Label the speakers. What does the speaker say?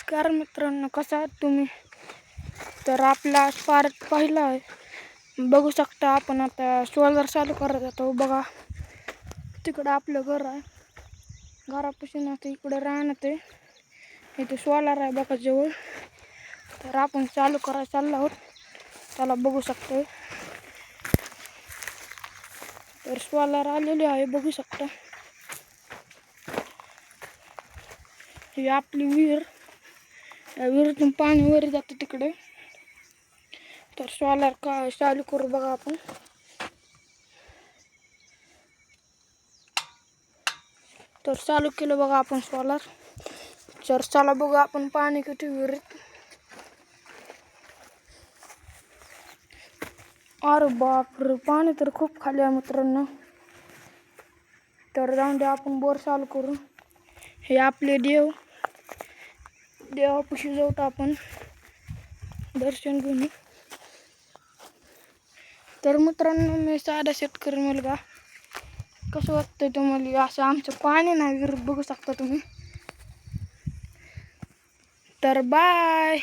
Speaker 1: नमस्कार मित्रांनो, कसा आहात तुम्ही? तर आपला पार्ट पहिला आहे. बघू शकता आपण आता सोलर चालू करत जातो. बघा तिकडं आपलं घर आहे. घरापासून आता इकडं राहणं आहे. इथे सोलार आहे बघा जवळ. तर आपण चालू करायला चाललो आहोत. त्याला बघू शकतो. तर सोलार आलेले आहे, बघू शकता. ही आपली विहीर. या विहिरीतून पाणी वर जातं तिकडे. तर सोलार चालू करू बघा आपण. तर चालू केलं बघा आपण सोलार. तर चला बघू आपण पाणी किती विहिरीत. अरे बापरे, पाणी तर खूप खाली आहे मित्रांनो. तर जाऊन दे, आपण बोर चालू करू. हे आपले देवापाशी जाऊत आपण दर्शन घेऊन. तर मित्रांनो, मी साधा शेतकरी मुलगा. कसं वाटतंय तुम्हाला? असं आमचं पाणी नाही विहिरीत, बघू शकता तुम्ही. तर बाय.